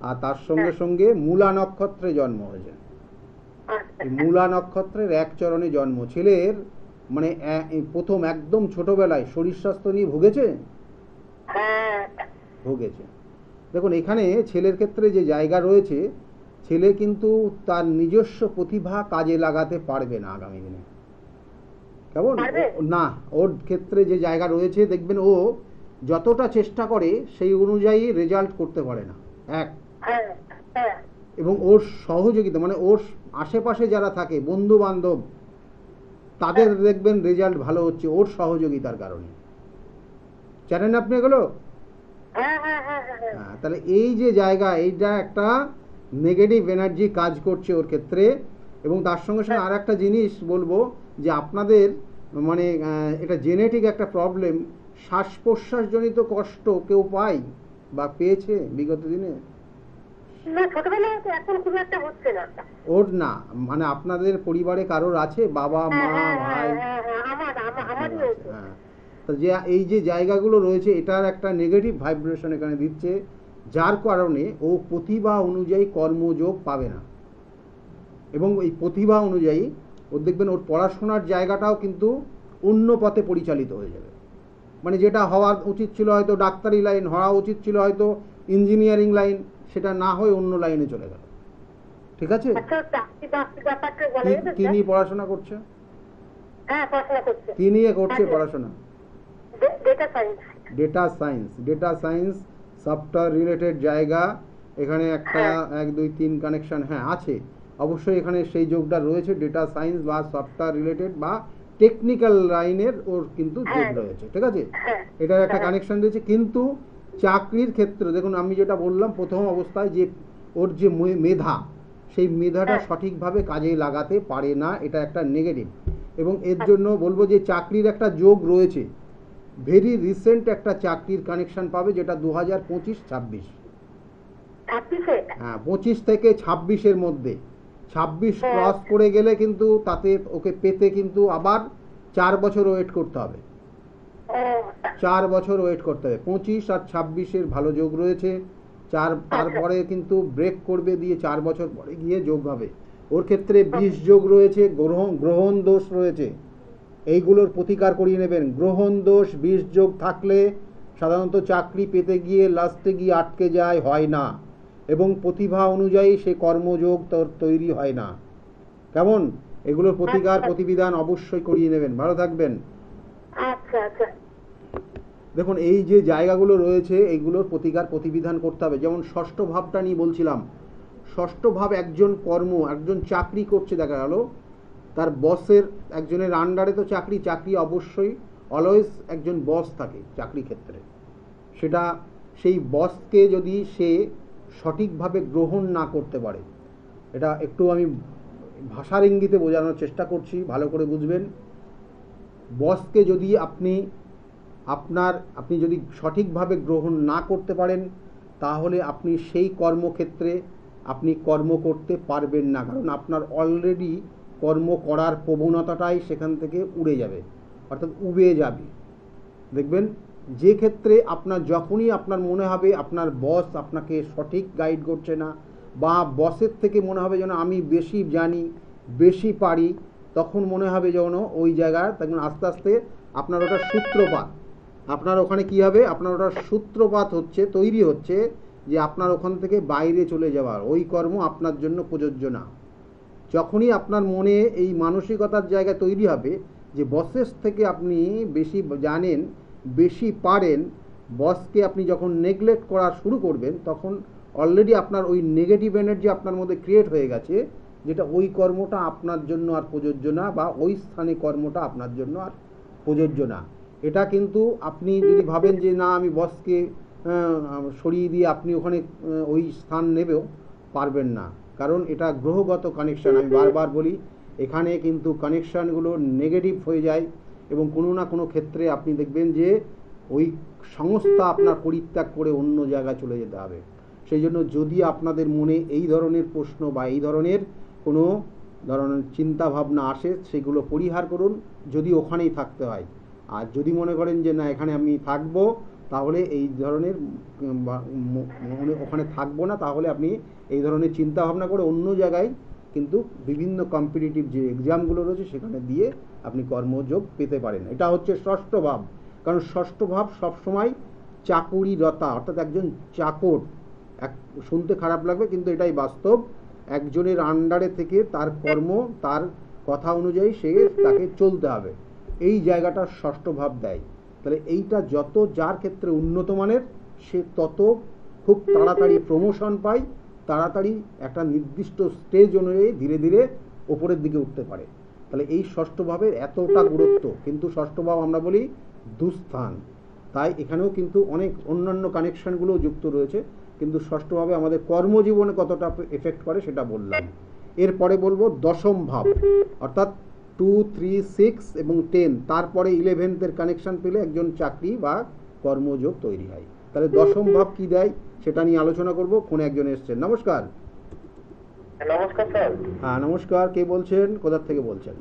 আর তার সঙ্গে সঙ্গে মূলা নক্ষত্রে জন্ম হয়েছে। মূলা নক্ষত্রের এক চরণে জন্ম। ছেলের মানে প্রথম একদম ছোটবেলায় শরীর স্বাস্থ্য নিয়ে ভুগেছে। দেখুন এখানে ছেলের ক্ষেত্রে যে জায়গা রয়েছে, ছেলে কিন্তু তার নিজস্ব প্রতিভা কাজে লাগাতে পারবে না আগামী দিনে। কেমন না, ওর ক্ষেত্রে যে জায়গা রয়েছে, দেখবেন ও যতটা চেষ্টা করে সেই অনুযায়ী রেজাল্ট করতে পারে না। এবং ওর সহযোগিতা মানে ওর আশেপাশে যারা থাকে বন্ধু বান্ধব, তাদের দেখবেন রেজাল্ট ভালো হচ্ছে ওর সহযোগিতার কারণে। জানেন আপনি এগুলো? হ্যাঁ, তাহলে এই যে জায়গা, এইটা একটা নেগেটিভ এনার্জি কাজ করছে ওর ক্ষেত্রে। এবং তার সঙ্গে সঙ্গে আর একটা জিনিস বলবো, যে আপনাদের মানে এটা জেনেটিক একটা প্রবলেম, শ্বাস প্রশ্বাসজনিত কষ্ট কেউ পায় বা পেয়েছে বিগত দিনে? না, ছোটবেলায় তো, এখন খুব একটা হচ্ছে না। ওর না, মানে আপনাদের পরিবারে কারোর আছে, বাবা মা ভাই? হ্যাঁ, তো যে এই যে জায়গাগুলো রয়েছে, এটার একটা নেগেটিভ ভাইব্রেশন এখানে দিচ্ছে, যার কারণে ও প্রতিভা অনুযায়ী কর্মযোগ পাবে না। এবং এই প্রতিভা অনুযায়ী ওর দেখবেন ওর পড়াশোনার জায়গাটাও কিন্তু অন্য পথে পরিচালিত হয়ে যাবে। মানে যেটা হওয়া উচিত ছিল হয়তো ডাক্তারি লাইন, হওয়া উচিত ছিল হয়তো ইঞ্জিনিয়ারিং লাইন, সেটা না হয়ে অন্য লাইনে চলে গেল। ঠিক আছে? কি নিয়ে পড়াশোনা করছে? কি নিয়ে করছে পড়াশোনা? ডেটা সায়েন্স, সফটওয়্যার রিলেটেড জায়গা। এখানে একটা 1, 2, 3 কানেকশন হ্যাঁ আছে অবশ্যই, এখানে সেই যোগটা রয়েছে। ডেটা সায়েন্স বা সফটওয়্যার রিলেটেড বা টেকনিক্যাল লাইনের ওর কিন্তু যোগ রয়েছে, ঠিক আছে? এটার একটা কানেকশন রয়েছে। কিন্তু চাকরির ক্ষেত্রে দেখুন, আমি যেটা বললাম প্রথম অবস্থায়, যে ওর যে মেধা, সেই মেধাটা সঠিকভাবে কাজে লাগাতে পারে না, এটা একটা নেগেটিভ। এবং এর জন্য বলবো যে চাকরির একটা যোগ রয়েছে, ভেরি রিসেন্ট একটা চাকরির কানেকশন পাবে, যেটা 2025-26। 26-এ? হ্যাঁ, 25 থেকে 26-এর মধ্যে। 26 ক্রস করে গেলে কিন্তু তাতে ওকে পেতে কিন্তু আবার 4 বছর ওয়েট করতে হবে। ও 4 বছর ওয়েট করতে হবে। 25 আর 26-এর ভালো যোগ রয়েছে। তারপরে কিন্তু ব্রেক করবে, দিয়ে 4 বছর পরে গিয়ে যোগ হবে। ওর ক্ষেত্রে 20 যোগ রয়েছে, গ্রহণ দোষ রয়েছে, এইগুলোর প্রতিকার করিয়ে নেবেন। গ্রহণ দোষ 20 যোগ থাকলে সাধারণত চাকরি পেতে গিয়ে লাস্টে গিয়ে আটকে যায়, হয় না, এবং প্রতিভা অনুযায়ী সে কর্মযোগ তৈরি হয় না। কেমন? এগুলোর প্রতিকার প্রতিবিধান অবশ্যই করিয়ে নেবেন। ভালো থাকবেন। আচ্ছা আচ্ছা। দেখুন, এই যে জায়গাগুলো রয়েছে এইগুলোর প্রতিকার প্রতিবিধান করতে হবে। যেমন ষষ্ঠ ভাবটা নিয়ে বলছিলাম, ষষ্ঠ ভাব একজন চাকরি করছে, দেখা গেল তার বসের একজনের আন্ডারে তো চাকরি অবশ্যই অলওয়েজ একজন বস থাকে চাকরি ক্ষেত্রে। সেটা সেই বসকে যদি সে সঠিকভাবে গ্রহণ না করতে পারে, এটা একটু আমি ভাষার ইঙ্গিতে বোঝানোর চেষ্টা করছি, ভালো করে বুঝবেন। বসকে যদি আপনি যদি সঠিকভাবে গ্রহণ না করতে পারেন, তাহলে আপনি সেই কর্মক্ষেত্রে আপনি কর্ম করতে পারবেন না, কারণ আপনার অলরেডি কর্ম করার প্রবণতাটাই সেখান থেকে উড়ে যাবে, অর্থাৎ উবে যাবে। দেখবেন, যে ক্ষেত্রে যখনই আপনার মনে হবে আপনার বস আপনাকে সঠিক গাইড করছে না, বা বসের থেকে মনে হবে যেন আমি বেশি জানি, বেশি পারি, তখন মনে হবে যেন ওই জায়গায় তখন আস্তে আস্তে আপনার ওটা সূত্রপাত, আপনার ওখানে কী হবে, আপনার ওটা সূত্রপাত তৈরি হচ্ছে যে আপনার ওখান থেকে বাইরে চলে যাওয়ার, ওই কর্ম আপনার জন্য প্রযোজ্য না। যখনই আপনার মনে এই মানসিকতার জায়গা তৈরি হবে যে বসের থেকে আপনি বেশি জানেন, বেশি পারেন, বসকে আপনি যখন নেগলেক্ট করা শুরু করবেন, তখন অলরেডি আপনার ওই নেগেটিভ এনার্জি আপনার মধ্যে ক্রিয়েট হয়ে গেছে, যেটা ওই কর্মটা আপনার জন্য আর প্রযোজ্য না, বা ওই স্থানে কর্মটা আপনার জন্য আর প্রযোজ্য না। এটা কিন্তু আপনি যদি ভাবেন যে না আমি বসকে সরিয়ে দিয়ে আপনি ওখানে ওই স্থান নেবেও পারবেন না, কারণ এটা গ্রহগত কানেকশান। আমি বারবার বলি, এখানে কিন্তু কানেকশানগুলো নেগেটিভ হয়ে যায়, এবং কোনো না কোনো ক্ষেত্রে আপনি দেখবেন যে ওই সংস্থা আপনার পরিত্যাগ করে অন্য জায়গায় চলে যেতে হবে। সেই জন্য যদি আপনাদের মনে এই ধরনের প্রশ্ন বা এই ধরনের কোনো ধরনের চিন্তা ভাবনা আসে, সেগুলো পরিহার করুন, যদি ওখানেই থাকতে হয়। আর যদি মনে করেন যে না এখানে আমি থাকবো, তাহলে এই ধরনের ওখানে থাকবো না, তাহলে আপনি এই ধরনের চিন্তা ভাবনা করে অন্য জায়গায় কিন্তু বিভিন্ন কম্পিটিটিভ যে এক্সামগুলো রয়েছে সেখানে দিয়ে আপনি কর্মযোগ পেতে পারেন। এটা হচ্ছে ষষ্ঠ ভাব। কারণ ষষ্ঠ ভাব সবসময় চাকুরিরতা, অর্থাৎ একজন চাকর, শুনতে খারাপ লাগবে কিন্তু এটাই বাস্তব, একজনের আন্ডারে থেকে তার কর্ম, তার কথা অনুযায়ী তাকে চলতে হবে, এই জায়গাটা ষষ্ঠ ভাব দেয়। তাহলে এইটা যত যার ক্ষেত্রে উন্নত মানের, সে তত খুব তাড়াতাড়ি প্রমোশন পায়, তাড়াতাড়ি একটা নির্দিষ্ট স্টেজ অনুযায়ী ধীরে ধীরে ওপরের দিকে উঠতে পারে। তাহলে এই ষষ্ঠ ভাবের এতটা গুরুত্ব, কিন্তু ষষ্ঠ ভাব আমরা বলি দুস্থান, তাই এখানেও কিন্তু অনেক অন্যান্য কানেকশনগুলো যুক্ত রয়েছে, কিন্তু ষষ্ঠভাবে আমাদের কর্মজীবনে কতটা এফেক্ট করে সেটা বললাম। এরপরে বলবো দশম ভাব, অর্থাৎ 2, 3, 6 এবং 10, তারপরে 11th কানেকশন পেলে একজন চাকরি বা কর্মযোগ তৈরি হয়। তাহলে দশম ভাব কি দেয় সেটা নিয়ে আলোচনা করব। ফোনে একজন এসছেন। নমস্কার। নমস্কার স্যার। হ্যাঁ নমস্কার, কে বলছেন, কোথা থেকে বলছেন?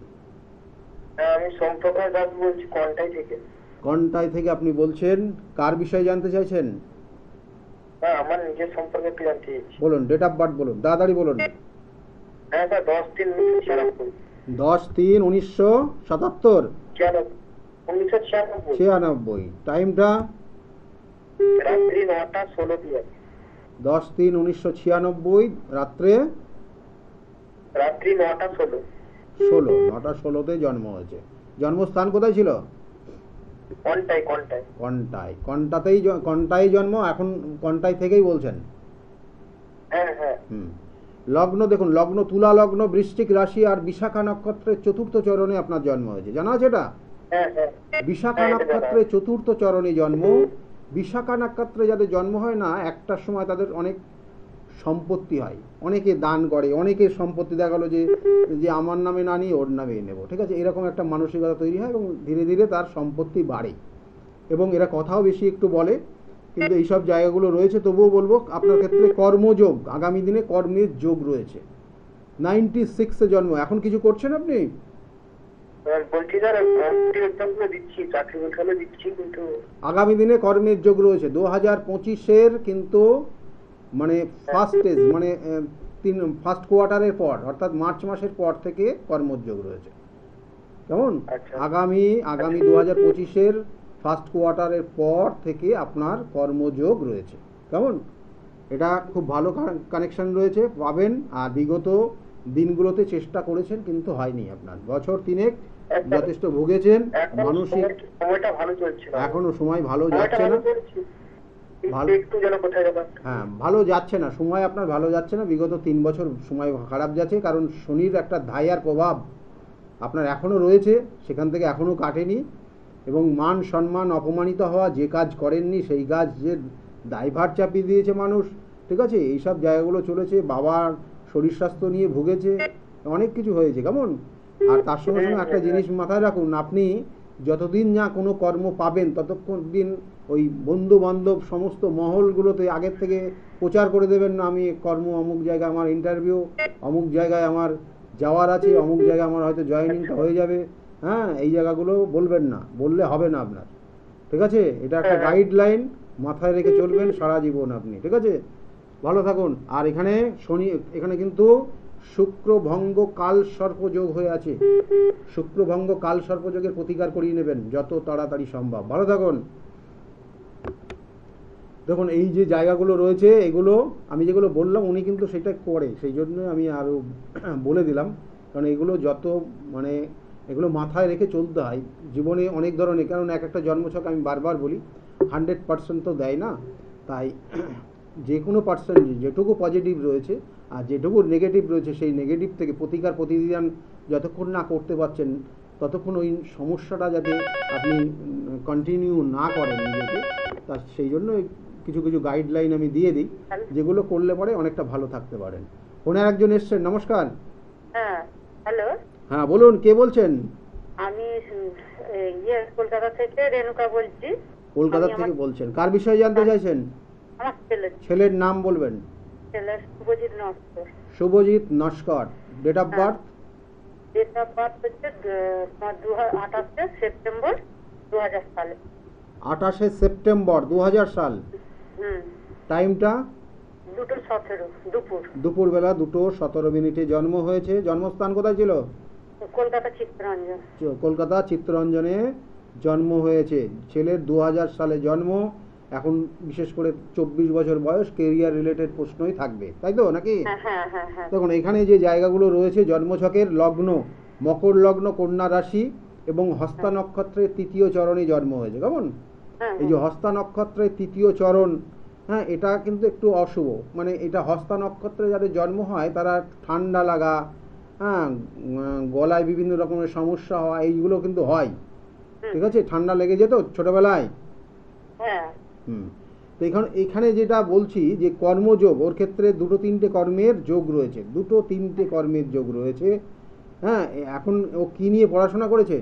আমি সোমপ্রকাশ দাস বলছি, কন্টাই থেকে। কন্টাই থেকে আপনি বলছেন, কার বিষয়ে জানতে চাইছেন? হ্যাঁ, আমার নিজের সম্পর্কে একটু জানতে চাইছি। বলুন, ডেট অফ বার্থ বলুন, তাড়াতাড়ি বলুন। হ্যাঁ স্যার, 10/3/1996। 10/3/1977। 1996। টাইমটা? রাত্রি 9:16 PM। 10/3/1996 রাত্রে রাত্রি 9:16। 9:16 জন্ম হয়েছে। জন্মস্থান কোথায় ছিল? কন্টাই জন্ম। এখন কন্টাই থেকেই বলছেন? হ্যাঁ হ্যাঁ। লগ্ন দেখুন, লগ্ন তুলা লগ্ন, বৃশ্চিক রাশি আর বিশাখা নক্ষত্রের চতুর্থ চরণে আপনার জন্ম হয়েছে, জানা আছে এটা? হ্যাঁ হ্যাঁ। বিশাখা নক্ষত্রের চতুর্থ চরণে জন্ম। বিশাখা নক্ষত্রে যাদের জন্ম হয় না, একটা সময় তাদের অনেক সম্পত্তি হয়, অনেকে দান করে, অনেকের সম্পত্তি দেখা গেলো যে আমার নামে না নিয়ে ওর নামেই নেব, ঠিক আছে, এরকম একটা মানসিকতা তৈরি হয় এবং ধীরে ধীরে তার সম্পত্তি বাড়ে। এবং এরা কথাও বেশি একটু বলে, কিন্তু এইসব জায়গাগুলো রয়েছে। তবুও বলবো আপনার ক্ষেত্রে কর্মযোগ, আগামী দিনে কর্মের যোগ রয়েছে। 96-এ জন্ম, এখন কিছু করছেন আপনি? বলছি স্যার, এক্সামগুলো দিচ্ছি, চাকরি পরীক্ষাগুলো দিচ্ছি, কিন্তু আগামী দিনে কর্মের যোগ রয়েছে 2025-এর, কিন্তু মানে ফার্স্ট স্টেজ, মানে ফার্স্ট কোয়ার্টারের পর, অর্থাৎ মার্চ মাসের পর থেকে কর্মযোগ রয়েছে। কেমন? আচ্ছা। আগামী 2025-এর ফার্স্ট কোয়ার্টারের পর থেকে আপনার কর্মযোগ রয়েছে। কেমন? এটা খুব ভালো কানেকশন রয়েছে, পাবেন। আর বিগত দিনগুলোতে চেষ্টা করেছেন কিন্তু হয়নি আপনার, বছর তিনেক যথেষ্ট ভুগেছেন মানসিক। সময়টা ভালো চলছিল, এখনো সময় ভালো যাচ্ছে না, একটু যেন কোথায় যাবেন। হ্যাঁ ভালো যাচ্ছে না, সময় আপনার ভালো যাচ্ছে না, বিগত 3 বছর সময় খারাপ যাচ্ছে, কারণ শনির একটা ধাইয়ার প্রভাব আপনার এখনো রয়েছে, সেখান থেকে এখনো কাটেনি। এবং মান সম্মান, অপমানিত হওয়া, যে কাজ করেননি সেই কাজ যে দায়ভার চাপিয়ে দিয়েছে মানুষ, ঠিক আছে, এইসব জায়গাগুলো চলেছে। বাবার শরীর স্বাস্থ্য নিয়ে ভুগেছে, অনেক কিছু হয়েছে। কেমন? আর তার সঙ্গে সঙ্গে একটা জিনিস মাথায় রাখুন, আপনি যতদিন না কোনো কর্ম পাবেন ততক্ষণ দিন ওই বন্ধু বান্ধব সমস্ত মহলগুলোতে আগের থেকে প্রচার করে দেবেন না, আমি কর্ম, অমুক জায়গায় আমার ইন্টারভিউ, অমুক জায়গায় আমার যাওয়ার আছে, অমুক জায়গায় আমার হয়তো জয়েনিংটা হয়ে যাবে। হ্যাঁ, এই জায়গাগুলো বলবেন না, বললে হবে না আপনার, ঠিক আছে? এটা একটা গাইডলাইন, মাথায় রেখে চলবেন সারা জীবন আপনি, ঠিক আছে? ভালো থাকুন। আর এখানে শনি, এখানে কিন্তু শুক্রভঙ্গ কাল সর্পযোগ হয়ে আছে, শুক্রভঙ্গ কাল সর্পযোগের প্রতিকার করিয়ে নেবেন যত তাড়াতাড়ি সম্ভব। ভালো থাকুন। দেখুন এই যে জায়গাগুলো রয়েছে, এগুলো আমি যেগুলো বললাম উনি কিন্তু সেটা করে, সেই জন্য আমি আরও বলে দিলাম, কারণ এগুলো যত মানে এগুলো মাথায় রেখে চলতে হয় জীবনে অনেক ধরনের, কারণ এক একটা জন্মছক আমি বারবার বলি 100% তো দেয় না, তাই যে কোনো পার্সেন্ট যেটুকু পজিটিভ রয়েছে আর যেটুকু নেগেটিভ রয়েছে, সেই নেগেটিভ থেকে প্রতিকার প্রতিবিধান যতক্ষণ না করতে পারছেন ততক্ষণ ওই সমস্যাটা যাতে আপনি কন্টিনিউ না করেন নিজেকে, তা সেই জন্য কিছু কিছু গাইডলাইন আমি দিয়ে দিই, যেগুলো করলে পরে অনেকটা ভালো থাকতে পারেন। ওনার একজন এসছেন, নমস্কার। হ্যাঁ, হ্যালো, হ্যাঁ বলুন, কে বলছেন? আমি কলকাতা থেকে রেণুকা বলছি। কলকাতা আমি থেকে আমার- বলছেন, কার বিষয়ে জানতে চাইছেন? আমার ছেলের নাম বলবেন। ছেলের Subhajit Naskar. Subhajit Naskar, date of birth? Date of birth হচ্ছে 28 সেপ্টেম্বর 2000 সালে। 28 সেপ্টেম্বর 2000 সাল। হুম, টাইমটা? 2:17 দুপুর। দুপুরবেলা 2:17 জন্ম হয়েছে। জন্মস্থান কোথায় ছিল? কলকাতা চিত্তরঞ্জন। কলকাতা চিত্তরঞ্জনে জন্ম হয়েছে। ছেলের 2000 সালে জন্ম, এখন বিশেষ করে 24 বছর বয়স, কেরিয়ার রিলেটেড প্রশ্নই থাকবে, তাই তো নাকি? হ্যাঁ হ্যাঁ হ্যাঁ হ্যাঁ। দেখুন এখানে যে জায়গাগুলো রয়েছে, জন্মছকের লগ্ন মকর লগ্ন, কন্যা রাশি এবং হস্তা নক্ষত্রের 3য় চরণে জন্ম হয়েছে। কেমন? হ্যাঁ, এই যে হস্তা নক্ষত্রের 3য় চরণ, হ্যাঁ এটা কিন্তু একটু অশুভ, মানে এটা হস্তা নক্ষত্রে যাদের জন্ম হয় তারা ঠান্ডা লাগা, হ্যাঁ গলায় বিভিন্ন রকমের সমস্যা হওয়া, এইগুলো কিন্তু হয়, ঠিক আছে? ঠান্ডা লেগে যেত ছোটবেলায়। হ্যাঁ। তো এখানে যেটা বলছি যে কর্মযোগ, ওর ক্ষেত্রে 2-3টে কর্মের যোগ রয়েছে, 2-3টে কর্মের যোগ রয়েছে। হ্যাঁ, এখন ও কি নিয়ে পড়াশোনা করেছে?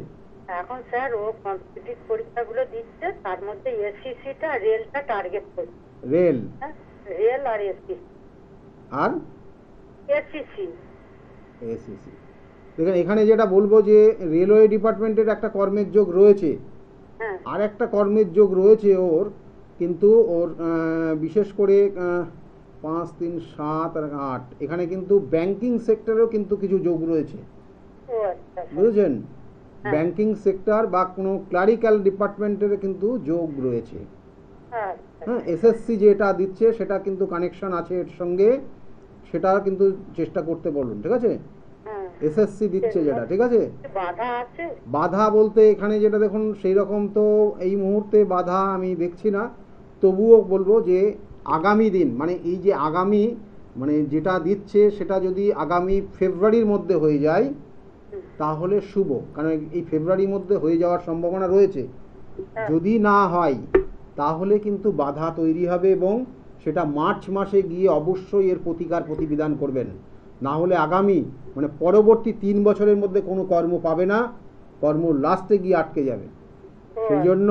এখন স্যার ও কম্পিটিটিভ পরীক্ষাগুলো দিচ্ছে, তার মধ্যে এসসিসিটা রেলটা টার্গেট করছে। রেল রেল আর এসসিসি। আর এসসিসি। এসিসি। দেখেন এখানে যেটা বলবো যে রেলওয়ে ডিপার্টমেন্টের একটা কর্মের যোগ রয়েছে, হ্যাঁ আর একটা কর্মের যোগ রয়েছে ওর, কিন্তু ওর বিশেষ করে 5, 3, 7 আর 8 এখানে কিন্তু ব্যাংকিং সেক্টরেও কিন্তু কিছু যোগ রয়েছে, ও আচ্ছা। বুঝেছেন? ব্যাংকিং সেক্টর বা কোনো ক্লারিক্যাল ডিপার্টমেন্টের কিন্তু যোগ রয়েছে। আচ্ছা। হ্যাঁ, এসএসসি যেটা দিচ্ছে সেটা কিন্তু কানেকশন আছে এর সঙ্গে, সেটা কিন্তু চেষ্টা করতে বলুন, ঠিক আছে? হ্যাঁ। এসএসসি দিচ্ছে যেটা, ঠিক আছে? বাধা আছে? বাধা বলতে এখানে যেটা দেখুন, সেই রকম তো এই মুহূর্তে বাধা আমি দেখছি না, তবুও বলবো যে আগামী দিন, মানে এই যে আগামী, মানে যেটা দিচ্ছে সেটা যদি আগামী ফেব্রুয়ারির মধ্যে হয়ে যায় তাহলে শুভ, কারণ এই ফেব্রুয়ারির মধ্যে হয়ে যাওয়ার সম্ভাবনা রয়েছে। যদি না হয় তাহলে কিন্তু বাধা তৈরি হবে, এবং সেটা মার্চ মাসে গিয়ে অবশ্যই এর প্রতিকার প্রতিবিধান করবেন, না হলে আগামী মানে পরবর্তী 3 বছরের মধ্যে কোনো কর্ম পাবে না, কর্ম লাস্টে গিয়ে আটকে যাবে। সেই জন্য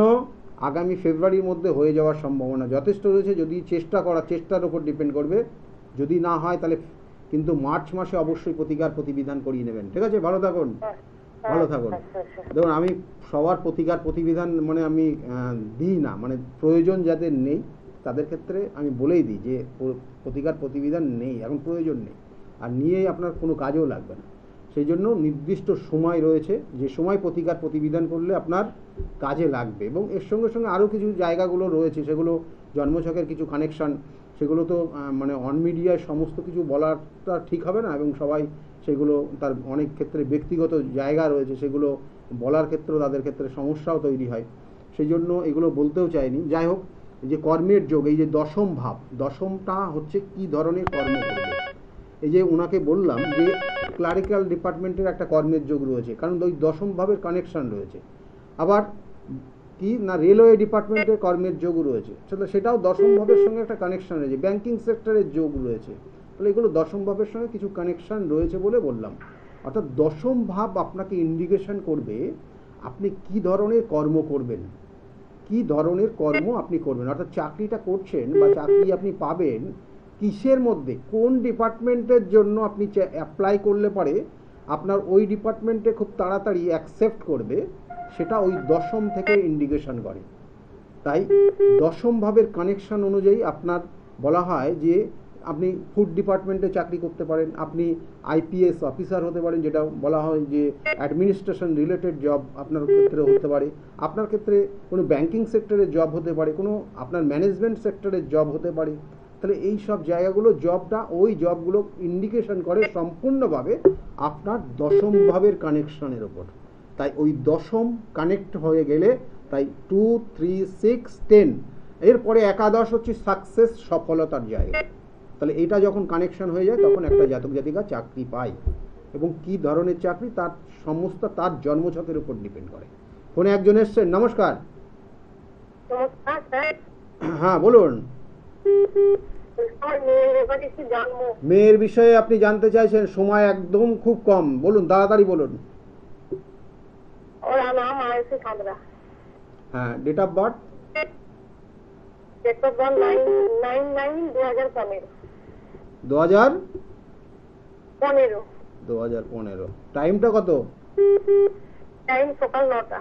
আগামী ফেব্রুয়ারির মধ্যে হয়ে যাওয়ার সম্ভাবনা যথেষ্ট রয়েছে। যদি চেষ্টার ওপর ডিপেন্ড করবে, যদি না হয় তাহলে কিন্তু মার্চ মাসে অবশ্যই প্রতিবিধান করিয়ে নেবেন। ঠিক আছে, ভালো থাকুন। ভালো থাকুন। দেখুন, আমি সবার প্রতিবিধান মানে আমি দিই না, মানে প্রয়োজন যাদের নেই তাদের ক্ষেত্রে আমি বলেই দিই যে প্রতিবিধান নেই, এখন প্রয়োজন নেই, আর নিয়েই আপনার কোনো কাজেও লাগবে না। সেই জন্য নির্দিষ্ট সময় রয়েছে, যে সময় প্রতিবিধান করলে আপনার কাজে লাগবে। এবং এর সঙ্গে সঙ্গে আরও কিছু জায়গাগুলো রয়েছে, সেগুলো জন্মছকের কিছু কানেকশান, সেগুলো তো মানে অন মিডিয়ায় সমস্ত কিছু বলাটা ঠিক হবে না, এবং সবাই সেগুলো তার অনেক ক্ষেত্রে ব্যক্তিগত জায়গা রয়েছে, সেগুলো বলার ক্ষেত্রেও তাদের ক্ষেত্রে সমস্যাও তৈরি হয়। সেই জন্য এগুলো বলতেও চাইনি। যাই হোক, যে কর্মের যোগ, এই যে দশম ভাব, দশমটা হচ্ছে কি ধরনের কর্ম করবে। এই যে ওনাকে বললাম যে ক্লারিক্যাল ডিপার্টমেন্টের একটা কর্মের যোগ রয়েছে, কারণ ওই দশম ভাবের কানেকশান রয়েছে। আবার কি না, রেলওয়ে ডিপার্টমেন্টের কর্মের যোগ রয়েছে, সেটাও দশম ভাবের সঙ্গে একটা কানেকশান রয়েছে। ব্যাংকিং সেক্টরের যোগ রয়েছে, তাহলে এগুলো দশম ভাবের সঙ্গে কিছু কানেকশান রয়েছে বলে বললাম। অর্থাৎ দশম ভাব আপনাকে ইন্ডিকেশন করবে আপনি কি ধরনের কর্ম করবেন, কি ধরনের কর্ম আপনি করবেন। অর্থাৎ চাকরিটা করছেন বা চাকরি আপনি পাবেন কিসের মধ্যে, কোন ডিপার্টমেন্টের জন্য আপনি অ্যাপ্লাই করলে পারে আপনার ওই ডিপার্টমেন্টে খুব তাড়াতাড়ি অ্যাকসেপ্ট করবে, সেটা ওই দশম থেকে ইন্ডিকেশন করে। তাই দশম ভাবের কানেকশন অনুযায়ী আপনার বলা হয় যে আপনি ফুড ডিপার্টমেন্টে চাকরি করতে পারেন, আপনি আইপিএস অফিসার হতে পারেন, যেটা বলা হয় যে অ্যাডমিনিস্ট্রেশন রিলেটেড জব আপনার ক্ষেত্রে হতে পারে, আপনার ক্ষেত্রে কোনো ব্যাংকিং সেক্টরের জব হতে পারে, কোনো আপনার ম্যানেজমেন্ট সেক্টরের জব হতে পারে। তাহলে এই সব জায়গাগুলো জবটা, ওই জবগুলো ইন্ডিকেশন করে সম্পূর্ণভাবে আপনার দশম ভাবের কানেকশনের ওপর। তাই ওই দশম কানেক্ট হয়ে গেলে, তাই 2, 3, 6, 10, এরপরে একাদশ হচ্ছে সাকসেস, সফলতার জায়গা। তাহলে এটা যখন কানেকশন হয়ে যায় তখন একটা জাতক জাতিকা চাকরি পায়, এবং কি ধরনের চাকরি তার সমস্ত তার জন্মছকের উপর ডিপেন্ড করে। ফোনে একজন এসছেন, নমস্কার। হ্যাঁ বলুন। মেয়ের বিষয়ে আপনি জানতে চাইছেন, সময় একদম খুব কম, বলুন তাড়াতাড়ি বলুন। হ্যাঁ, ডেট অফ বার্থ 2015। টাইমটা কত? টাইম সকাল 9টা।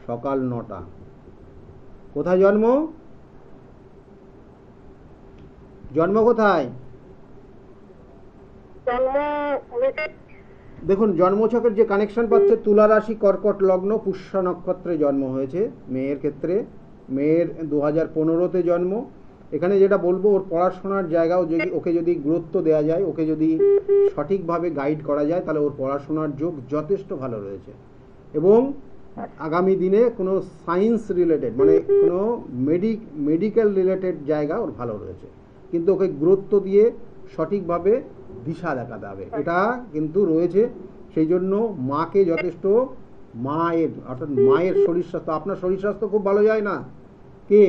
সকাল 9টা। কোথায় জন্ম? জন্ম কোথায়? জন্ম দেখুন, জন্মছকের যে কানেকশন পাচ্ছে, তুলা রাশি, কর্কট লগ্ন, পুষ্যা নক্ষত্রে জন্ম হয়েছে মেয়ের ক্ষেত্রে। মেয়ের 2015-তে জন্ম। এখানে যেটা বলবো, ওর পড়াশোনার জায়গাও যদি ওকে যদি গুরুত্ব দেওয়া যায়, ওকে যদি সঠিকভাবে গাইড করা যায়, তাহলে ওর পড়াশোনার যোগ যথেষ্ট ভালো রয়েছে। এবং আগামী দিনে কোনো সায়েন্স রিলেটেড, মানে কোনো মেডিকেল রিলেটেড জায়গা ওর ভালো রয়েছে, কিন্তু ওকে গুরুত্ব দিয়ে সঠিকভাবে দিশা দেখাতে হবে, এটা কিন্তু রয়েছে। সেই জন্য মাকে যথেষ্ট, মায়ের অর্থাৎ মায়ের শরীর স্বাস্থ্য, আপনার শরীর স্বাস্থ্য খুব ভালো যায় না কে?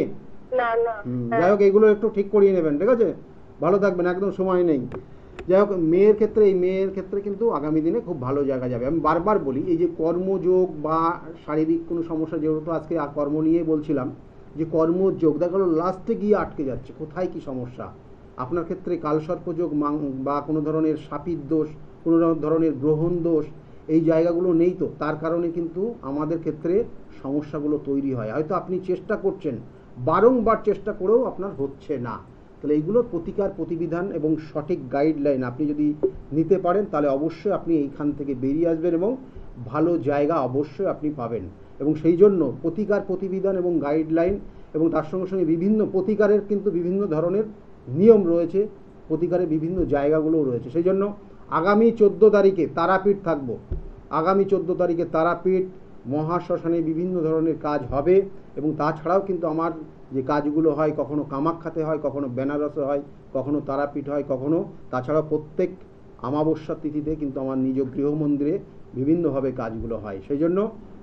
যাই হোক, এগুলো একটু ঠিক করিয়ে নেবেন, ঠিক আছে? ভালো থাকবেন, একদম সময় নেই। যাই হোক, মেয়ের ক্ষেত্রে, এই মেয়ের ক্ষেত্রে কিন্তু আগামী দিনে খুব ভালো জায়গা যাবে। আমি বারবার বলি, এই যে কর্মযোগ বা শারীরিক কোনো সমস্যা, যেহেতু আজকে কর্ম নিয়ে বলছিলাম, যে কর্মযোগ দেখা গেলো লাস্টে গিয়ে আটকে যাচ্ছে, কোথায় কি সমস্যা? আপনার ক্ষেত্রে কালসর্পযোগ বা কোনো ধরনের সাপির দোষ, কোনো ধরনের গ্রহণ দোষ, এই জায়গাগুলো নেই, তো তার কারণে কিন্তু আমাদের ক্ষেত্রে সমস্যাগুলো তৈরি হয়। হয়তো আপনি চেষ্টা করছেন, বারংবার চেষ্টা করেও আপনার হচ্ছে না। তাহলে এইগুলোর প্রতিবিধান এবং সঠিক গাইডলাইন আপনি যদি নিতে পারেন, তাহলে অবশ্যই আপনি এইখান থেকে বেরিয়ে আসবেন এবং ভালো জায়গা অবশ্যই আপনি পাবেন। এবং সেই জন্য প্রতিবিধান এবং গাইডলাইন, এবং তার সঙ্গে সঙ্গে বিভিন্ন প্রতিকারের কিন্তু বিভিন্ন ধরনের নিয়ম রয়েছে, প্রতিকারের বিভিন্ন জায়গাগুলোও রয়েছে। সেই জন্য আগামী 14 তারিখে তারাপীঠ থাকবো। আগামী 14 তারিখে তারাপীঠ মহাশ্মশানে বিভিন্ন ধরনের কাজ হবে। এবং তাছাড়াও কিন্তু আমার যে কাজগুলো হয়, কখনো কামাখ্যাতে হয়, কখনো বেনারসে হয়, কখনো তারাপীঠ হয়, কখনো তাছাড়াও প্রত্যেক অমাবস্যার তিথিতে কিন্তু আমার নিজ গৃহমন্দিরে বিভিন্নভাবে কাজগুলো হয়। সেই জন্য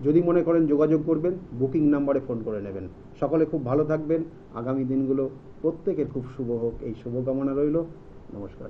যদি মনে করেন যোগাযোগ করবেন, বুকিং নাম্বারে ফোন করে নেবেন। সকলে খুব ভালো থাকবেন। আগামী দিনগুলো প্রত্যেকের খুব শুভ হোক, এই শুভকামনা রইল। নমস্কার।